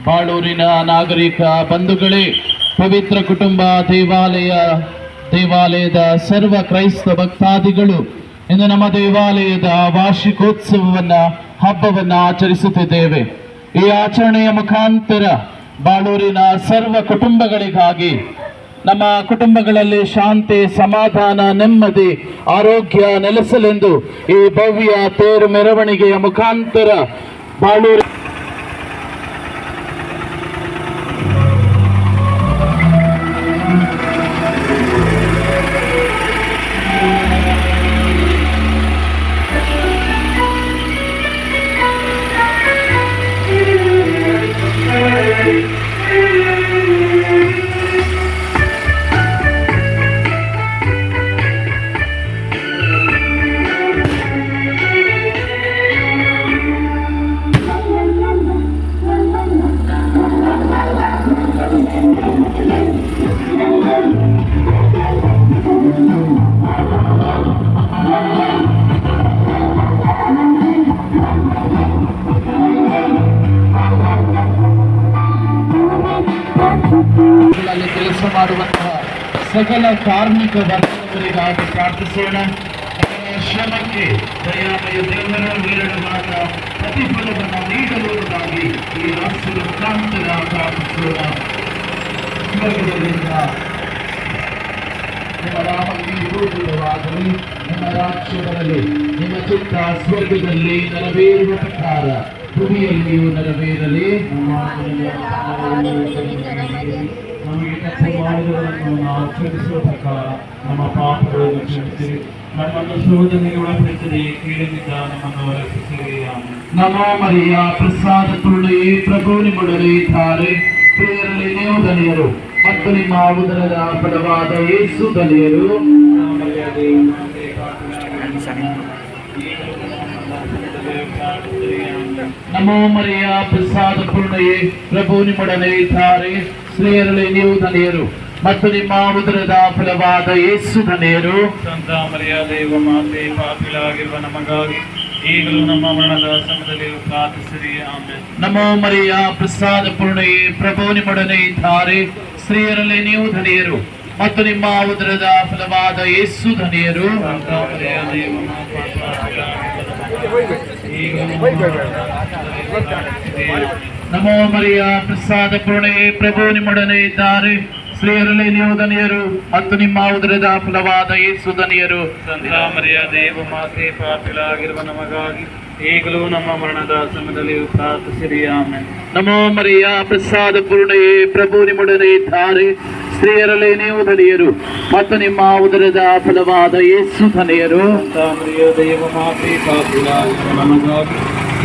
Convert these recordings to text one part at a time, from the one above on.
ಬಾಳೂರಿನ ನಾಗರಿಕ ಬಂಧುಗಳೇ, ಪವಿತ್ರ ಕುಟುಂಬ ದೇವಾಲಯದ ಸರ್ವ ಕ್ರೈಸ್ತ ಭಕ್ತಾದಿಗಳು ಇಂದು ನಮ್ಮ ದೇವಾಲಯದ ಹಬ್ಬವನ್ನ ಆಚರಿಸುತ್ತಿದ್ದೇವೆ. ಈ ಆಚರಣೆಯ ಮುಖಾಂತರ ಬಾಳೂರಿನ ಸರ್ವ ಕುಟುಂಬಗಳಿಗಾಗಿ, ನಮ್ಮ ಕುಟುಂಬಗಳಲ್ಲಿ ಶಾಂತಿ, ಸಮಾಧಾನ, ನೆಮ್ಮದಿ, ಆರೋಗ್ಯ ನೆಲೆಸಲೆಂದು ಈ ಭವ್ಯ ತೇರು ಮೆರವಣಿಗೆಯ ಮುಖಾಂತರ ಬಾಳೂರು ಕೆಲಸ ಮಾಡುವಂತಹ ಸಕಲ ಕಾರ್ಮಿಕ ವರ್ಗದವರಿಗಾಗಿ ಪ್ರಾರ್ಥಿಸೋಣ. ಶ್ರಮಕ್ಕೆ ದಯಾಮಯ ದೇವರ ವಿರಳವಾದ ಪ್ರತಿಫಲವನ್ನು ನೀಡುವುದಾಗಿ ಈ ರಾಷ್ಟ್ರದ ಮುಖಾಂತರ ಪ್ರಾರ್ಥಿಸೋಣ. ಸ್ವರ್ಗದಲ್ಲಿಂದ ನಿಮ್ಮ ನಾಮಕ್ಕೆ ವಿರೋಧವಾಗಲಿ, ನಿಮ್ಮ ರಾಜ್ಯಗಳಲ್ಲಿ ನಿಮ್ಮ ಚಿತ್ತ ಸ್ವರ್ಗದಲ್ಲಿ ನೆರವೇರುವ ಪ್ರಕಾರ ಭೂಮಿಯಲ್ಲಿಯೂ ನೆರವೇರಲಿ. ನಮಗೆ ತಪ್ಪು ಮಾಡುವುದನ್ನು ಆಚರಿಸುವ ಪ್ರಕಾರ ನಮ್ಮ ಪಾಪಗಳನ್ನು ಕ್ಷಮಿಸಿರಿ, ನಮ್ಮನ್ನು ಶೋಧನೆಗೆ ಒಳಪಡಿಸಿರಿ, ಕೀಳಿನಿಂದ ನಮ್ಮನ್ನು ರಕ್ಷಿಸಿರಿ. ನಮೋ ಮರಿಯ ಪ್ರಸಾದ ಪೂರ್ಣೆಯೇ, ಪ್ರಭು ನಿಮ್ಮೊಡನೆ ಇದ್ದಾರೆ. ಪ್ರಿಯರಲ್ಲಿ ನೀವು ಧನ್ಯರು ಮತ್ತು ನಿಮ್ಮ ಉದರದ ಫಲವಾದ ಯೇಸು ಧನ್ಯರು. ನಮೋ ಮರಿಯ ಪ್ರಸಾದ ಪೂರ್ಣೆಯೇ, ಪ್ರಭು ನಿಮ್ಮೊಡನೆ ಇದ್ದಾರೆ. ಸ್ತ್ರೀಯರಲ್ಲಿ ನೀವು ಧನ್ಯರು ಮತ್ತು ನಿಮ್ಮ ಉದರದ ಫಲವಾದ ಯೇಸು ಧನ್ಯರು. ಸಂತ ಮರಿಯ ದೇವ ಮಾತೆ, ಪಾಪಿಗಳಾಗಿರುವ ನಮಗಾಗಿ ಈಗಲೂ ನಮ್ಮ ಮರಣದ ಸಮಯದಲ್ಲಿ ಪ್ರಾರ್ಥಿಸಿರಿ. ಆಮೆನ್. ನಮೋ ಮರಿಯ ಪ್ರಸಾದ ಪೂರ್ಣೆಯೇ, ಪ್ರಭು ನಿಮ್ಮೊಡನೆ ಇದ್ದಾರೆ. ಸ್ತ್ರೀಯರಲ್ಲಿ ನೀವು ಧನ್ಯರು ಮತ್ತು ನಿಮ್ಮ ಉದರದ ಫಲವಾದ ಯೇಸು ಧನ್ಯರು. ಸಂತ ಮರಿಯ ದೇವ ಮಾತೆ, ನಮೋ ಮರಿಯ ಪ್ರಸಾದ ಪೂರ್ಣೆಯೇ, ಪ್ರಭು ನಿಮ್ಮೊಡನೆ ಇದ್ದಾರೆ. ಸ್ತ್ರೀಯರಲ್ಲಿ ನೀವು ಧನ್ಯರು ಮತ್ತು ನಿಮ್ಮ ಉದರದ ಫಲವಾದ ಯೇಸು ಧನ್ಯರು. ಸಂತ ಮರಿಯ ದೇವ ಮಾತೆ, ಪಾಪಿಗಳಾಗಿರುವ ನಮಗಾಗಿ ಈಗಲೂ ನಮ್ಮ ಮರಣದ ಸಮಯದಲ್ಲಿ ಪ್ರಾರ್ಥಿಸಿರಿ. ಆಮೆನ್. ನಮೋ ಮರಿಯ ಪ್ರಸಾದ ಪೂರ್ಣೆಯೇ, ಪ್ರಭು ನಿಮ್ಮೊಡನೆ ಇದ್ದಾರೆ. ಸ್ತ್ರೀಯರಲ್ಲಿ ನೀವು ಧನ್ಯರು ಮತ್ತು ನಿಮ್ಮ ಉದರದ ಫಲವಾದ ಯೇಸು ಧನ್ಯರು. ಸಂತ ಮರಿಯ ದೇವ ಮಾತೆ, ಪಾಪಿಗಳಾಗಿರುವ ನಮಗಾಗಿ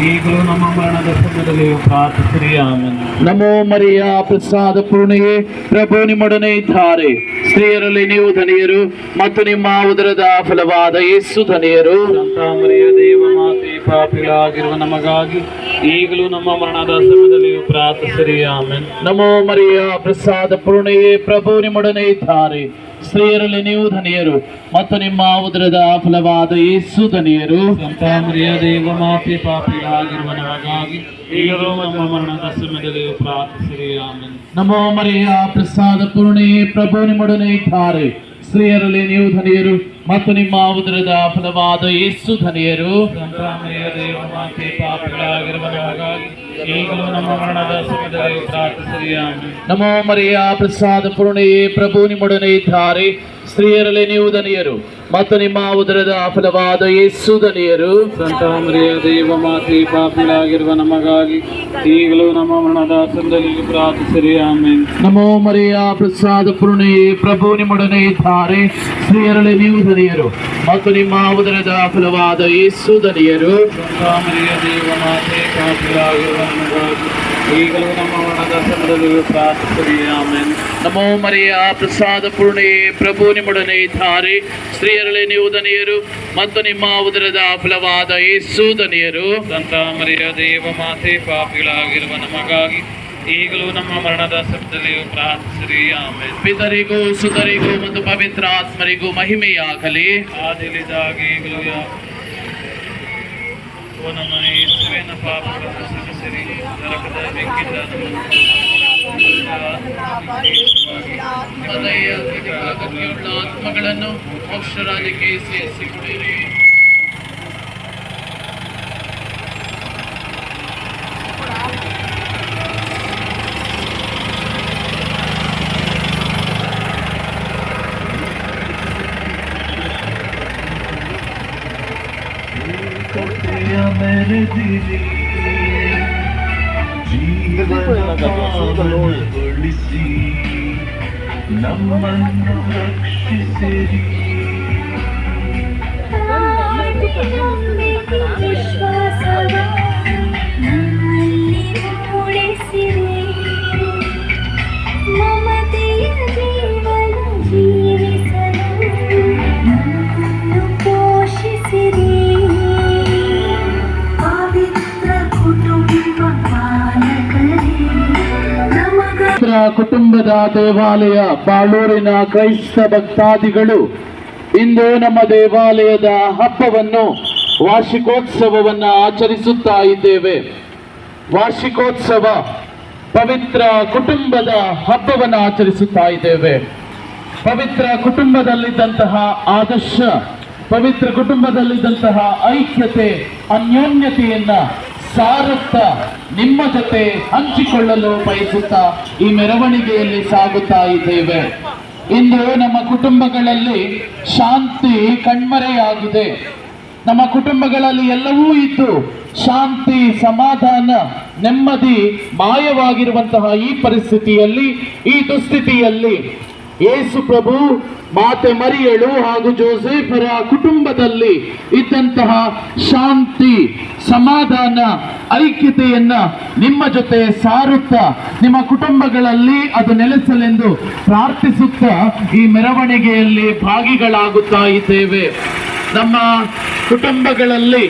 ಈಗಲೂ ನಮ್ಮ ಮರಣದ ಸಮಯದಲ್ಲಿ ಪ್ರಾರ್ಥಿಸಿರಿ. ಆಮೆನ್. ನಮೋ ಮರಿಯ ಪ್ರಸಾದ ಪೂರ್ಣೆಯೇ, ಪ್ರಭು ನಿಮ್ಮೊಡನೆ ಇದ್ದಾರೆ. ಸ್ತ್ರೀಯರಲ್ಲಿ ನೀವು ಧನ್ಯರು ಮತ್ತು ನಿಮ್ಮ ಉದರದ ಫಲವಾದ ಯೇಸು ಧನ್ಯರು. ಸಂತ ಮರಿಯ ದೇವ ಮಾತೆ, ಪಾಪಿಗಳಾಗಿರುವ ನಮಗಾಗಿ ಈಗಲೂ ನಮ್ಮ ಮರಣದ ಸಮಯದಲ್ಲಿ ಪ್ರಾರ್ಥಿಸಿರಿ. ಆಮೆನ್. ನಮೋ ಮರಿಯ ಪ್ರಸಾದ ಪೂರ್ಣೆಯೇ, ಪ್ರಭು ನಿಮ್ಮೊಡನೆ ಇದ್ದಾರೆ. ಸ್ತ್ರೀಯರಲ್ಲಿ ನೀವು ಧನ್ಯರು ಮತ್ತು ನಿಮ್ಮ ಉದರದ ಫಲವಾದ ಯೇಸು ಧನ್ಯರು. ಸಂತ ಮರಿಯ ದೇವ ಮಾತೆ, ಪಾಪಿಗಳಾಗಿರುವ ನಮಗಾಗಿ ಈಗಲೂ ನಮ್ಮ ಮರಣದ ಸಮಯದಲ್ಲಿ ಪ್ರಾರ್ಥಿಸಿರಿ. ಆಮೆನ್. ನಮೋ ಮರಿಯ ಪ್ರಸಾದ ಪೂರ್ಣೆಯೇ, ಪ್ರಭು ನಿಮ್ಮೊಡನೆ ಇದ್ದಾರೆ. ಸ್ತ್ರೀಯರಲ್ಲಿ ನೀವು ಧನ್ಯರು ಮತ್ತು ನಿಮ್ಮ ಉದರದ ಫಲವಾದ ಯೇಸು ಧನ್ಯರು. ಸಂತ ಮರಿಯ ದೇವ ಮಾತೆ, ಪಾಪಿಗಳಾಗಿರುವ ನಮಗಾಗಿ ಈಗಲೂ ನಮ್ಮ ಮರಣದ ಸಮಯದಲ್ಲಿ ಪ್ರಾರ್ಥಿಸಿರಿ. ಆಮೆನ್. ನಮೋ ಮರಿಯ ಪ್ರಸಾದ ಪೂರ್ಣೆಯೇ, ಪ್ರಭು ನಿಮ್ಮೊಡನೆ ಇದ್ದಾರೆ. ಸ್ತ್ರೀಯರಲ್ಲಿ ನೀವು ಧನ್ಯರು ಮತ್ತು ನಿಮ್ಮ ಉದರದ ಫಲವಾದ ಯೇಸು ಧನ್ಯರು. ಸಂತ ಮರಿಯ ದೇವ ಮಾತೆ, ಪಾಪಿಗಳಾಗಿರುವ ನಮಗಾಗಿ ಈಗಲೂ ನಮ್ಮ ಮರಣದ ಸಮಯದಲ್ಲಿ ಪ್ರಾರ್ಥಿಸಿರಿ. ಆಮೆನ್. ನಮೋ ಮರಿಯ ಪ್ರಸಾದ ಪೂರ್ಣೆಯೇ, ಪ್ರಭು ನಿಮ್ಮೊಡನೆ ಇದ್ದಾರೆ. ಸ್ತ್ರೀಯರಲ್ಲಿ ನೀವು ಧನ್ಯರು ಮತ್ತು ನಿಮ್ಮ ಉದರದ ಫಲವಾದ ಯೇಸು ಧನ್ಯರು. ಸಂತ ಮರಿಯ ದೇವ ಮಾತೆ, ಪಾಪಿಗಳಾಗಿರುವ ನಮಗಾಗಿ ಈಗಲೂ ನಮ್ಮ ಮರಣದ ಸಮಯದಲ್ಲಿ ಪ್ರಾರ್ಥಿಸಿರಿ. ಆಮೆನ್. ನಮೋ ಮರಿಯ ಪ್ರಸಾದ ಪೂರ್ಣೆಯೇ, ಪ್ರಭು ನಿಮ್ಮೊಡನೆ ಇದ್ದಾರೆ. ಸ್ತ್ರೀಯರಲ್ಲಿ ನೀವು ಧನ್ಯರು ಮತ್ತು ನಿಮ್ಮ ಉದರದ ಫಲವಾದ ಯೇಸು ಧನ್ಯರು. ಸಂತ ಮರಿಯ ದೇವ ಮಾತೆ, ಪಾಪಿಗಳಾಗಿರುವ ನಮಗಾಗಿ ಈಗಲೂ ನಮ್ಮ ಮರಣದ ಸಮಯದಲ್ಲಿ ಪ್ರಾರ್ಥಿಸಿರಿ. ಆಮೆನ್. ಪಿತರಿಗೂ ಸುತರಿಗೂ ಮತ್ತು ಪವಿತ್ರ ಆತ್ಮರಿಗೂ ಮಹಿಮೆಯಾಗಲಿ. ಆದಿಲಿದ್ದಾಗಿ ಈಗಲೂ ಓ ನಮ್ಮ ಯೇಸುವಿನ ಪಾಪಗಳನ್ನು ಕ್ಷಮಿಸಿರಿ, ನರಕದ ಬೆಂಕಿಯಿಂದ ಅಗತ್ಯವುಳ್ಳ ಆತ್ಮಗಳನ್ನು ಮೋಕ್ಷರಾಜ್ಯಕ್ಕೆ ಸೇರಿಸಿಕೊಡಿರಿ. ಮೆರೆದಿರಿ ಜೀವನಗೊಳಿಸಿ ನಮ್ಮನ್ನು ರಕ್ಷಿಸಿರಿ. ಕುಟುಂಬದ ದೇವಾಲಯ ಬಾಳೂರಿನ ಕ್ರೈಸ್ತ ಭಕ್ತಾದಿಗಳು ಇಂದು ನಮ್ಮ ದೇವಾಲಯದ ಹಬ್ಬವನ್ನು ವಾರ್ಷಿಕೋತ್ಸವವನ್ನು ಆಚರಿಸುತ್ತಾ ಇದ್ದೇವೆ. ವಾರ್ಷಿಕೋತ್ಸವ ಪವಿತ್ರ ಕುಟುಂಬದ ಹಬ್ಬವನ್ನು ಆಚರಿಸುತ್ತಾ ಇದ್ದೇವೆ. ಪವಿತ್ರ ಕುಟುಂಬದಲ್ಲಿದ್ದಂತಹ ಆದರ್ಶ, ಪವಿತ್ರ ಕುಟುಂಬದಲ್ಲಿದ್ದಂತಹ ಐಕ್ಯತೆ, ಅನ್ಯೋನ್ಯತೆಯನ್ನ ಸಾರುತ್ತಾ ನಿಮ್ಮ ಜೊತೆ ಹಂಚಿಕೊಳ್ಳಲು ಬಯಸುತ್ತಾ ಈ ಮೆರವಣಿಗೆಯಲ್ಲಿ ಸಾಗುತ್ತಾ ಇದ್ದೇವೆ. ಇಂದು ನಮ್ಮ ಕುಟುಂಬಗಳಲ್ಲಿ ಶಾಂತಿ ಕಣ್ಮರೆಯಾಗಿದೆ. ನಮ್ಮ ಕುಟುಂಬಗಳಲ್ಲಿ ಎಲ್ಲವೂ ಇದ್ದು ಶಾಂತಿ, ಸಮಾಧಾನ, ನೆಮ್ಮದಿ ಮಾಯವಾಗಿರುವಂತಹ ಈ ಪರಿಸ್ಥಿತಿಯಲ್ಲಿ, ಈ ದುಸ್ಥಿತಿಯಲ್ಲಿ ಯೇಸು ಪ್ರಭು, ಮಾತೆ ಮರಿಯಳು ಹಾಗೂ ಜೋಸೆಫರ ಕುಟುಂಬದಲ್ಲಿ ಇದ್ದಂತಹ ಶಾಂತಿ, ಸಮಾಧಾನ, ಐಕ್ಯತೆಯನ್ನ ನಿಮ್ಮ ಜೊತೆ ಸಾರುತ್ತಾ ನಿಮ್ಮ ಕುಟುಂಬಗಳಲ್ಲಿ ಅದು ನೆಲೆಸಲೆಂದು ಪ್ರಾರ್ಥಿಸುತ್ತಾ ಈ ಮೆರವಣಿಗೆಯಲ್ಲಿ ಭಾಗಿಗಳಾಗುತ್ತಾ ಇದ್ದೇವೆ. ನಮ್ಮ ಕುಟುಂಬಗಳಲ್ಲಿ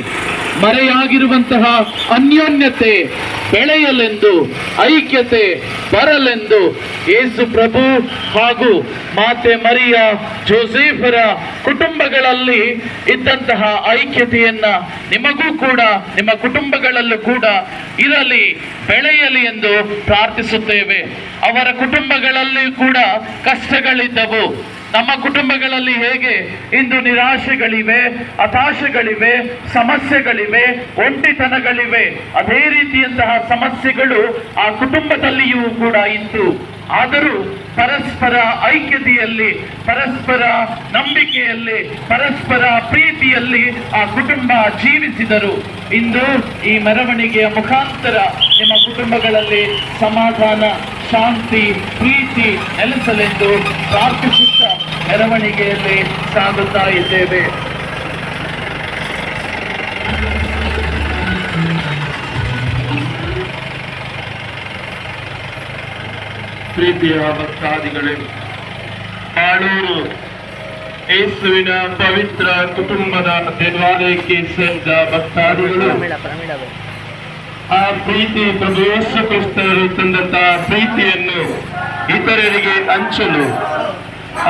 ಮರೆಯಾಗಿರುವಂತಹ ಅನ್ಯೋನ್ಯತೆ ಬೆಳೆಯಲೆಂದು, ಐಕ್ಯತೆ ಬರಲೆಂದು ಯೇಸು ಪ್ರಭು ಹಾಗೂ ಮಾತೆ ಮರಿಯ ಜೋಸೆಫರ ಕುಟುಂಬಗಳಲ್ಲಿ ಇದ್ದಂತಹ ಐಕ್ಯತೆಯನ್ನ ನಿಮಗೂ ಕೂಡ, ನಿಮ್ಮ ಕುಟುಂಬಗಳಲ್ಲೂ ಕೂಡ ಇರಲಿ, ಬೆಳೆಯಲಿ ಎಂದು ಪ್ರಾರ್ಥಿಸುತ್ತೇವೆ. ಅವರ ಕುಟುಂಬಗಳಲ್ಲಿ ಕೂಡ ಕಷ್ಟಗಳಿದ್ದವು. ನಮ್ಮ ಕುಟುಂಬಗಳಲ್ಲಿ ಹೇಗೆ ಇಂದು ನಿರಾಶೆಗಳಿವೆ, ಹತಾಶೆಗಳಿವೆ, ಸಮಸ್ಯೆಗಳಿವೆ, ಒಂಟಿತನಗಳಿವೆ, ಅದೇ ರೀತಿಯಂತಹ ಸಮಸ್ಯೆಗಳು ಆ ಕುಟುಂಬದಲ್ಲಿಯೂ ಕೂಡ ಇತ್ತು. ಆದರೂ ಪರಸ್ಪರ ಐಕ್ಯತೆಯಲ್ಲಿ, ಪರಸ್ಪರ ನಂಬಿಕೆಯಲ್ಲಿ, ಪರಸ್ಪರ ಪ್ರೀತಿಯಲ್ಲಿ ಆ ಕುಟುಂಬ ಜೀವಿಸಿದರು. ಇಂದು ಈ ಮೆರವಣಿಗೆಯ ಮುಖಾಂತರ ನಿಮ್ಮ ಕುಟುಂಬಗಳಲ್ಲಿ ಸಮಾಧಾನ, ಶಾಂತಿ, ಪ್ರೀತಿ ನೆಲೆಸಲೆಂದು ಪ್ರಾರ್ಥಿಸುತ್ತಾ ಮೆರವಣಿಗೆಯಲ್ಲಿ ಸಾಗುತ್ತಾ ಇದ್ದೇವೆ. ಪ್ರೀತಿಯ ಭಕ್ತಾದಿಗಳೇ, ಬಾಳೂರು ಯೇಸುವಿನ ಪವಿತ್ರ ಕುಟುಂಬದ ದೇವಾಲಯಕ್ಕೆ ಸೇರಿದ ಭಕ್ತಾದಿಗಳು ಆ ಪ್ರೀತಿ, ಪ್ರಭು ಯೇಸು ಕ್ರಿಸ್ತರು ತಂದಂತಹ ಪ್ರೀತಿಯನ್ನು ಇತರರಿಗೆ ಹಂಚಲು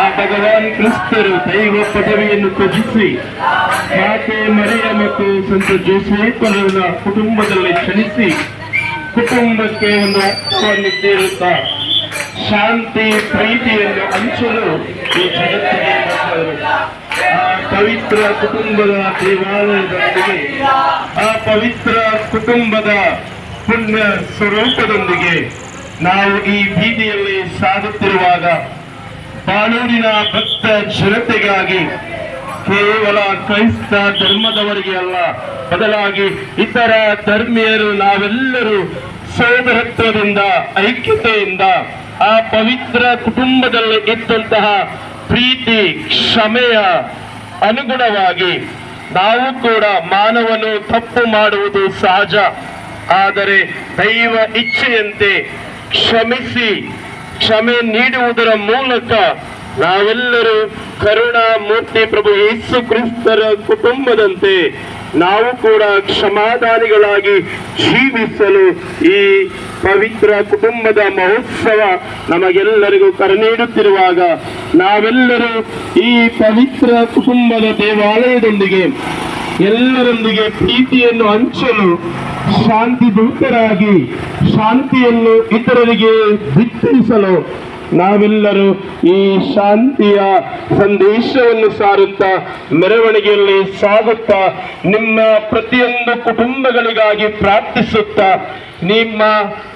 ಆ ಭಗವಾನ್ ಕ್ರಿಸ್ತರು ದೈವ ಪದವಿಯನ್ನು ತ್ಯಜಿಸಿ ಮಾತೆ ಮರಿಯ ಮತ್ತು ಸಂತ ಜೋಸೆಫರ ಕುಟುಂಬದಲ್ಲಿ ಕ್ಷಣಿಸಿ ಕುಟುಂಬಕ್ಕೆ ಒಂದು ಹಕ್ಕನ್ನು ಸೇರುತ್ತಾ ಶಾಂತಿ, ಪ್ರೀತಿಯನ್ನು ಹಂಚಲು ಈ ಜಗತ್ತಿಗೆ ಬಂದರು. ಆ ಪವಿತ್ರ ಕುಟುಂಬದ ದೇವಾಲಯದೊಂದಿಗೆ, ಆ ಪವಿತ್ರ ಕುಟುಂಬದ ಪುಣ್ಯ ಸ್ವರೂಪದೊಂದಿಗೆ ನಾವು ಈ ಬೀದಿಯಲ್ಲಿ ಸಾಗುತ್ತಿರುವಾಗ ಬಾಳೂರಿನ ಭಕ್ತ ಜನತೆಗಾಗಿ, ಕೇವಲ ಕ್ರೈಸ್ತ ಧರ್ಮದವರಿಗೆ ಅಲ್ಲ, ಬದಲಾಗಿ ಇತರ ಧರ್ಮೀಯರು ನಾವೆಲ್ಲರೂ ಸೋದರತ್ವದಿಂದ, ಐಕ್ಯತೆಯಿಂದ ಆ ಪವಿತ್ರ ಕುಟುಂಬದಲ್ಲಿ ಇದ್ದಂತಹ ಪ್ರೀತಿ, ಕ್ಷಮೆಯ ಅನುಗುಣವಾಗಿ ನಾವು ಕೂಡ, ಮಾನವನು ತಪ್ಪು ಮಾಡುವುದು ಸಹಜ, ಆದರೆ ದೈವ ಇಚ್ಛೆಯಂತೆ ಕ್ಷಮಿಸಿ ಕ್ಷಮೆ ನೀಡುವುದರ ಮೂಲಕ ನಾವೆಲ್ಲರೂ ಕರುಣಾಮೂರ್ತಿ ಪ್ರಭು ಯೇಸು ಕ್ರಿಸ್ತರ ಕುಟುಂಬದಂತೆ ನಾವು ಕೂಡ ಕ್ಷಮಾದಾನಿಗಳಾಗಿ ಜೀವಿಸಲು ಈ ಪವಿತ್ರ ಕುಟುಂಬದ ಮಹೋತ್ಸವ ನಮಗೆಲ್ಲರಿಗೂ ಕರೆ ನೀಡುತ್ತಿರುವಾಗ ನಾವೆಲ್ಲರೂ ಈ ಪವಿತ್ರ ಕುಟುಂಬದ ದೇವಾಲಯದೊಂದಿಗೆ ಎಲ್ಲರೊಂದಿಗೆ ಪ್ರೀತಿಯನ್ನು ಹಂಚಲು ಶಾಂತಿ ದೂತರಾಗಿ ಶಾಂತಿಯನ್ನು ಇತರರಿಗೆ ಬಿತ್ತರಿಸಲು ನಾವೆಲ್ಲರೂ ಈ ಶಾಂತಿಯ ಸಂದೇಶವನ್ನು ಸಾರುತ್ತಾ ಮೆರವಣಿಗೆಯಲ್ಲಿ ಸಾಗುತ್ತಾ ನಿಮ್ಮ ಪ್ರತಿಯೊಂದು ಕುಟುಂಬಗಳಿಗಾಗಿ ಪ್ರಾರ್ಥಿಸುತ್ತಾ ನಿಮ್ಮ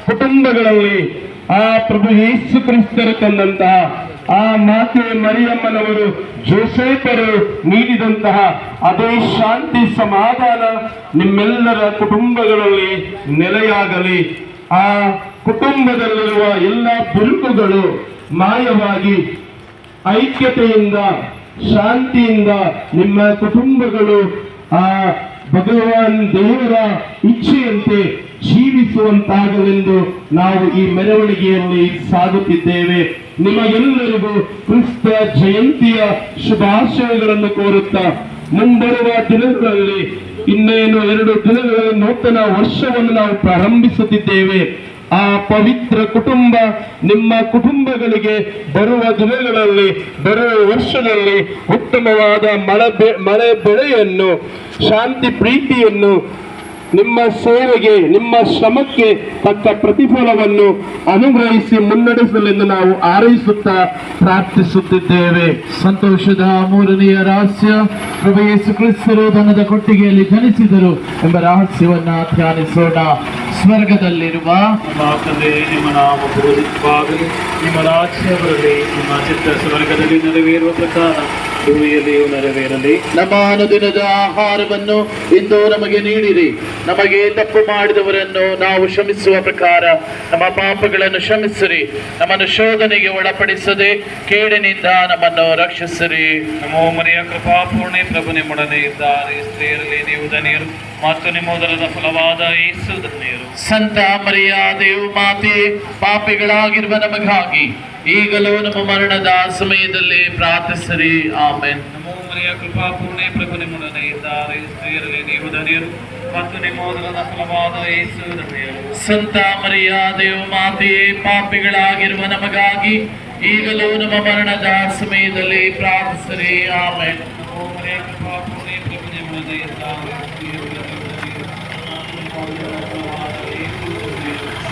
ಕುಟುಂಬಗಳಲ್ಲಿ ಆ ಪ್ರಭು ಯೇಸು ಕ್ರಿಸ್ತರು ತಂದಂತಹ ಆ ಮಾತೆ ಮರಿಯಮ್ಮನವರು ಜೋಸೇಫರು ನೀಡಿದಂತಹ ಅದೇ ಶಾಂತಿ ಸಮಾಧಾನ ನಿಮ್ಮೆಲ್ಲರ ಕುಟುಂಬಗಳಲ್ಲಿ ನೆಲೆಯಾಗಲಿ. ಆ ಕುಟುಂಬದಲ್ಲಿರುವ ಎಲ್ಲ ಬಿರುಕುಗಳು ಮಾಯವಾಗಿ ಐಕ್ಯತೆಯಿಂದ ಶಾಂತಿಯಿಂದ ನಿಮ್ಮ ಕುಟುಂಬಗಳು ಆ ಭಗವಾನ್ ದೇವರ ಇಚ್ಛೆಯಂತೆ ಜೀವಿಸುವಂತಾಗಲೆಂದು ನಾವು ಈ ಮೆರವಣಿಗೆಯಲ್ಲಿ ಸಾಗುತ್ತಿದ್ದೇವೆ. ನಿಮಗೆಲ್ಲರಿಗೂ ಕ್ರಿಸ್ತ ಜಯಂತಿಯ ಶುಭಾಶಯಗಳನ್ನು ಕೋರುತ್ತಾ ಮುಂಬರುವ ದಿನಗಳಲ್ಲಿ ಇನ್ನೇನು 2 ದಿನಗಳಲ್ಲಿ ನೂತನ ವರ್ಷವನ್ನು ನಾವು ಪ್ರಾರಂಭಿಸುತ್ತಿದ್ದೇವೆ. ಆ ಪವಿತ್ರ ಕುಟುಂಬ ನಿಮ್ಮ ಕುಟುಂಬಗಳಿಗೆ ಬರುವ ದಿನಗಳಲ್ಲಿ ಬರುವ ವರ್ಷದಲ್ಲಿ ಉತ್ತಮವಾದ ಮಳೆ ಬೆಳೆಯನ್ನು ಶಾಂತಿ ಪ್ರೀತಿಯನ್ನು ನಿಮ್ಮ ಸೇವೆಗೆ ನಿಮ್ಮ ಶ್ರಮಕ್ಕೆ ತಕ್ಕ ಪ್ರತಿಫಲವನ್ನು ಅನುಗ್ರಹಿಸಿ ಮುನ್ನಡೆಸಲೆಂದು ನಾವು ಹಾರೈಸುತ್ತಾ ಪ್ರಾರ್ಥಿಸುತ್ತಿದ್ದೇವೆ. ಸಂತೋಷದ 3ನೆಯ ರಹಸ್ಯ, ಪ್ರಭು ಯೇಸು ಕ್ರಿಸ್ತರು ದನದ ಕೊಟ್ಟಿಗೆಯಲ್ಲಿ ಜನಿಸಿದರು ಎಂಬ ರಹಸ್ಯವನ್ನ ಧ್ಯಾನಿಸೋಣ. ಸ್ವರ್ಗದಲ್ಲಿರುವ ನಮ್ಮ ತಂದೆ, ನಿಮ್ಮ ನಾಮ ಪೂಜಿತವಾಗಲಿ, ನಿಮ್ಮ ರಾಜ್ಯ ಬರಲಿ, ನಿಮ್ಮ ಚಿತ್ತ ಸ್ವರ್ಗದಲ್ಲಿ ನೆರವೇರುವ ಪ್ರಕಾರ ಭೂಮಿಯಲ್ಲಿಯೂ ನೆರವೇರಲಿ. ನಮ್ಮ ಅನುದಿನದ ಆಹಾರವನ್ನು ಇಂದು ನಮಗೆ ನೀಡಿರಿ. ನಮಗೆ ತಪ್ಪು ಮಾಡಿದವರನ್ನು ನಾವು ಕ್ಷಮಿಸುವ ಪ್ರಕಾರ ನಮ್ಮ ಪಾಪಗಳನ್ನು ಕ್ಷಮಿಸಿರಿ. ನಮ್ಮನ್ನು ಶೋಧನೆಗೆ ಒಳಪಡಿಸದೆ ಕೇಡಿನಿಂದ ನಮ್ಮನ್ನು ರಕ್ಷಿಸಿರಿ. ನಮೋ ಮರಿಯ ಕೃಪಾಪೂರ್ಣೆ, ಪ್ರಭು ನಿಮ್ಮೊಡನೆ ಇದ್ದಾರೆ. ಸ್ತ್ರೀಯರಲ್ಲಿ ನೀವು ಧನ್ಯರು ಮತ್ತು ನಿಮ್ಮ ಉದರದ ಫಲವಾದ ಯೇಸು ಧನ್ಯರು. ಸಂತ ಮರಿಯ ದೇವ ಮಾತೆ, ಪಾಪಿಗಳಾಗಿರುವ ನಮಗಾಗಿ ಈಗಲೂ ನಮ್ಮ ಮರಣದ ಸಮಯದಲ್ಲಿ ಪ್ರಾರ್ಥಿಸಿರಿ. ಆಮೆನ್. ನಮೋ ಮರಿಯ ಕೃಪಾಪೂರ್ಣೆ, ಪ್ರಭು ನಿಮ್ಮೊಡನೆ ಇದ್ದಾರೆ. ಸ್ತ್ರೀಯರಲ್ಲಿ ನೀವು ಧನ್ಯರು ಮತ್ತು ನಿಮ್ಮ ಉದರದ ಫಲವಾದ ಯೇಸು ಧನ್ಯರು. ಸಂತ ಮರಿಯ ದೇವ ಮಾತೆ, ಪಾಪಿಗಳಾಗಿರುವ ನಮಗಾಗಿ ಈಗಲೂ ನಮ್ಮ ಮರಣದ ಸಮಯದಲ್ಲಿ ಪ್ರಾರ್ಥಿಸಿರಿ. ಆಮೆನ್. ನಮೋ ಮರಿಯ ಕೃಪಾಪೂರ್ಣೆ, ಪ್ರಭು ನಿಮ್ಮೊಡನೆ ಇದ್ದಾರೆ.